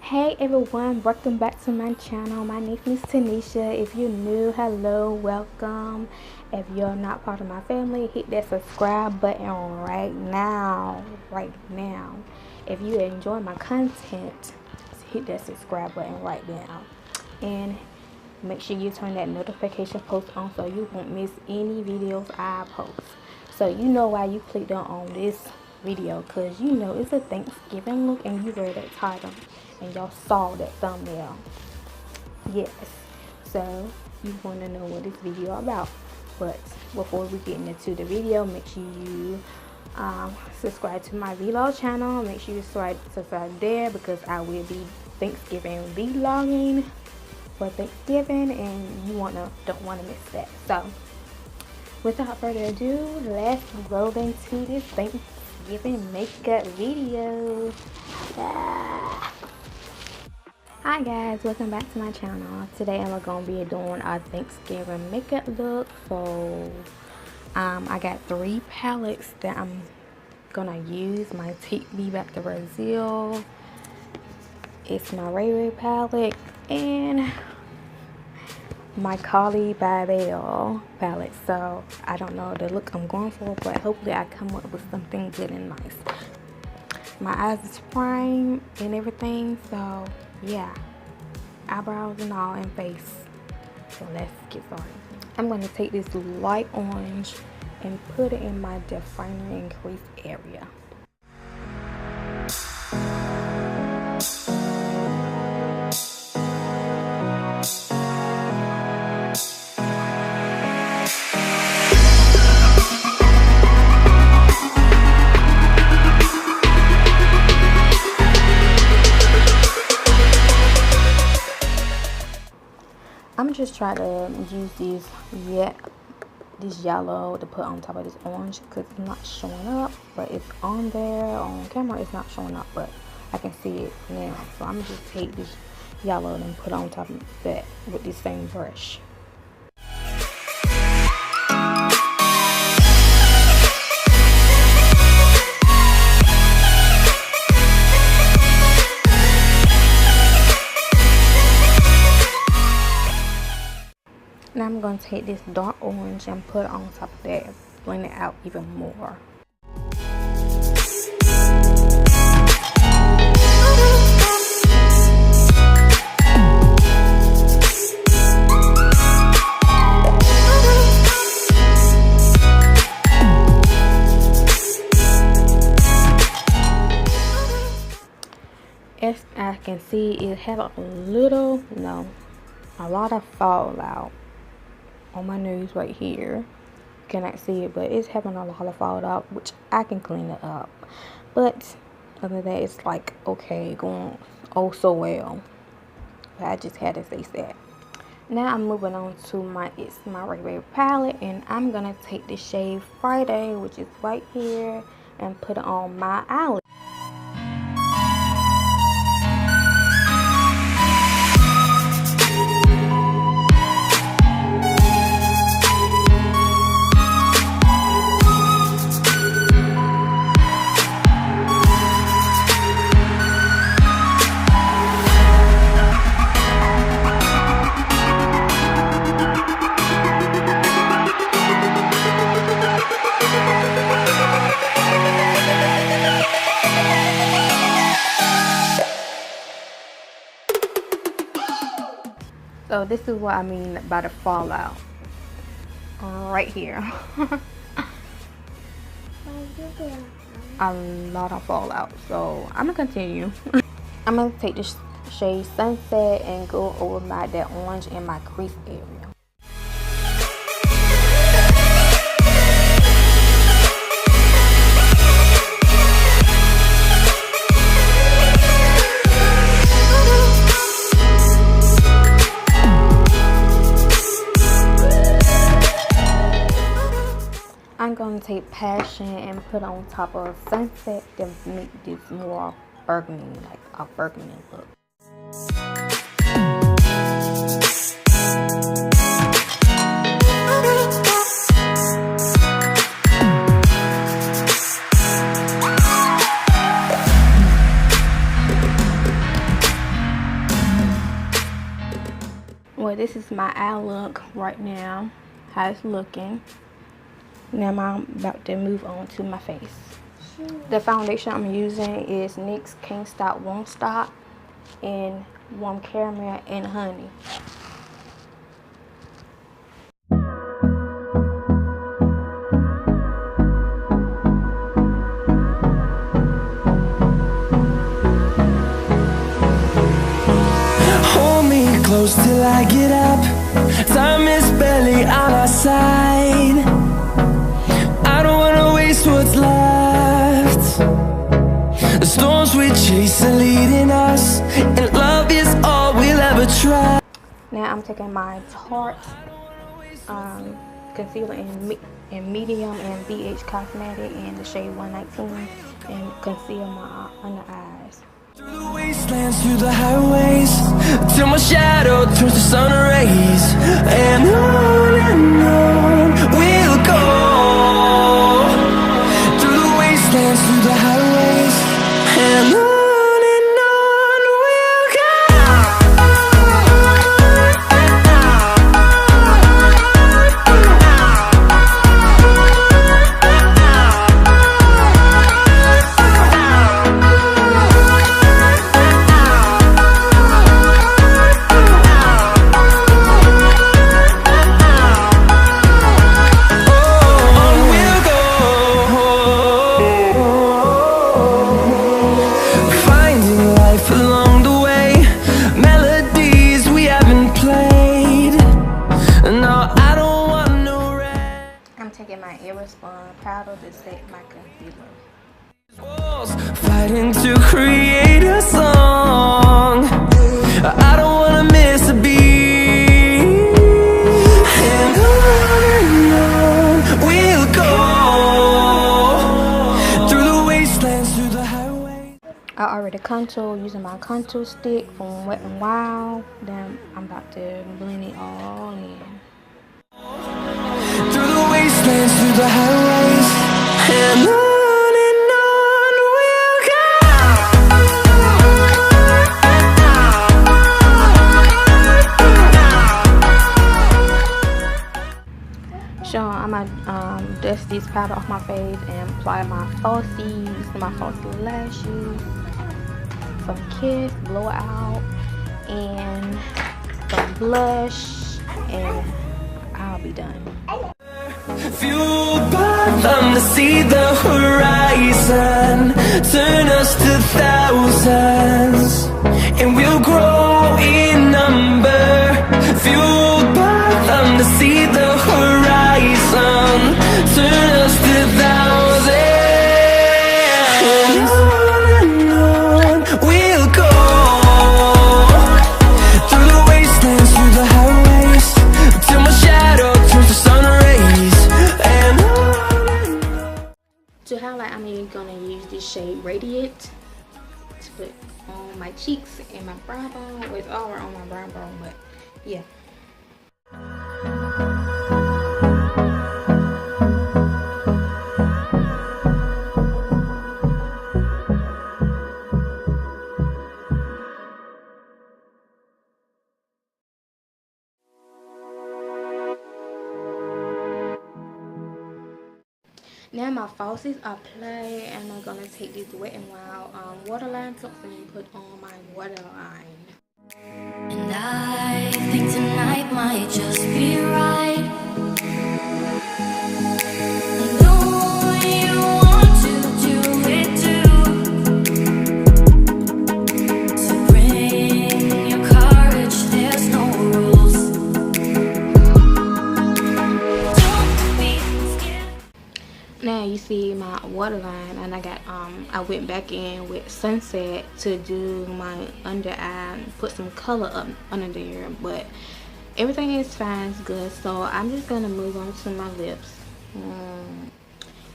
Hey everyone, welcome back to my channel. My name is Tanisha. If you're new, hello, welcome. If you're not part of my family, hit that subscribe button right now. If you enjoy my content, hit that subscribe button right now, and make sure you turn that notification post on so you won't miss any videos I post. So you know why you clicked on this video, because you know it's a Thanksgiving look and you read that title and y'all saw that thumbnail. Yes, so you want to know what this video about. But before we get into the video, make sure you subscribe to my vlog channel. Make sure you subscribe there, because I will be Thanksgiving vlogging for Thanksgiving, and you don't want to miss that. So without further ado, let's roll into this Thanksgiving makeup video. Hi guys, welcome back to my channel. Today I'm gonna be doing a Thanksgiving makeup look. So I got 3 palettes that I'm gonna use. My Take Me Back to Brazil, ItsMyRayeRaye palette, and my Carli Bybel palette. So I don't know the look I'm going for, but hopefully I come up with something good and nice. My eyes is prime and everything, so yeah, eyebrows and all, and face. So let's get started. I'm going to take this light orange and put it in my definer and crease area. I'm just trying to use this yellow to put on top of this orange, because it's not showing up, but it's on there on camera. It's not showing up, but I can see it now. So I'm just take this yellow and put it on top of that with this same brush. Now I'm going to take this dark orange and put it on top of that, blend it out even more. As I can see, it had a lot of fallout on my nose right here. Cannot see it, but it's having a lot of fallout, which I can clean it up. But other than that, it's like okay, going oh so well. But I just had to say that. Now I'm moving on to my ItsMyRayeRaye palette, and I'm gonna take the shade Friday, which is right here, and put it on my eyelid. So this is what I mean by the fallout right here. A lot of fallout. So I'm gonna continue. I'm gonna take this shade Sunset and go over that orange in my crease area. going to take Passion and put on top of Sunset to make this more burgundy, like a burgundy look. Well, this is my eye look right now, how it's looking. Now I'm about to move on to my face. The foundation I'm using is NYX Can't Stop Won't Stop in Warm Caramel and Honey. Close till I get up, time is barely on our side. I don't wanna waste what's left. The storms we chase are leading us, and love is all we'll ever try. Now I'm taking my Tarte concealer in medium and BH Cosmetic in the shade 119 and conceal my under eyes. Through the wastelands, through the highways, till my shadow turns to sun rays, and on we'll go. Through the wastelands, through the highways, and on we'll go. Powder to set my concealer. Fighting to create a song. I don't wanna miss a beat. And on we'll go. Through the wastelands, through the highway. I already contour using my contour stick from Wet n Wild. Then I'm about to blend it all in. Through the wastelands, through the highways, and on we'll go. So I'm gonna dust this powder off my face and apply my falsies, my falsies lashes, some kiss, blow out, and some blush, and I'll be done. Fueled by them to see the horizon, turn us to thousands, and we'll grow in number. Fueled by them to see the horizon, turn us to thousands, and on we'll go. Through the wastelands, through the highways, till my shadow turns to sun rays. To highlight, I'm gonna use this shade Radiant to put on my cheeks and my brow bone. Well, it's all on my brow bone, but yeah. Now my falsies are applied, and I'm gonna take this Wet n Wild waterline pencil and put on my waterline. And I think tonight might just be right. I know you want to do it too. So bring your courage, there's no rules. Don't be scared. Now you see my waterline, and I went back in with Sunset to do my under eye and put some color up under there, but everything is fine, it's good. So I'm just gonna move on to my lips.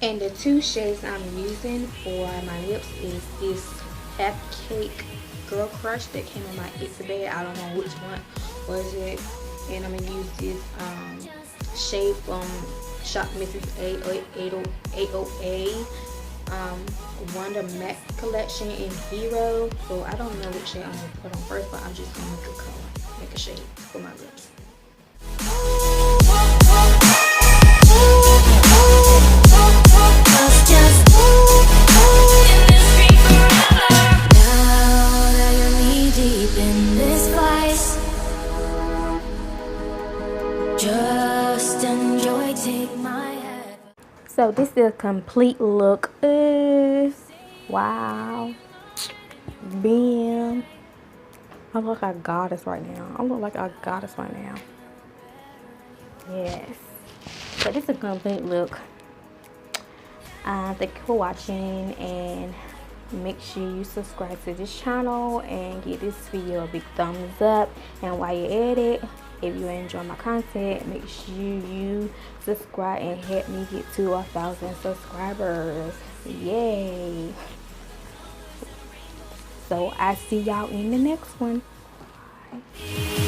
And the two shades I'm using for my lips is this Half Cake Girl Crush that came in my It's bag. I don't know which one was it. And I'm gonna use this shade from Shop Mrs. 808 Wonder Matte collection in Hero. So I don't know which shade I'm gonna put on first, but I'm just gonna make a color, make a shade for my lips. So this is a complete look. Wow. Bam. I look like a goddess right now. I look like a goddess right now. Yes. So this is a complete look. Thank you for watching, and make sure you subscribe to this channel and give this video a big thumbs up. And while you're at it, if you enjoy my content, make sure you subscribe and help me get to 1,000 subscribers. Yay! So I see y'all in the next one. Bye.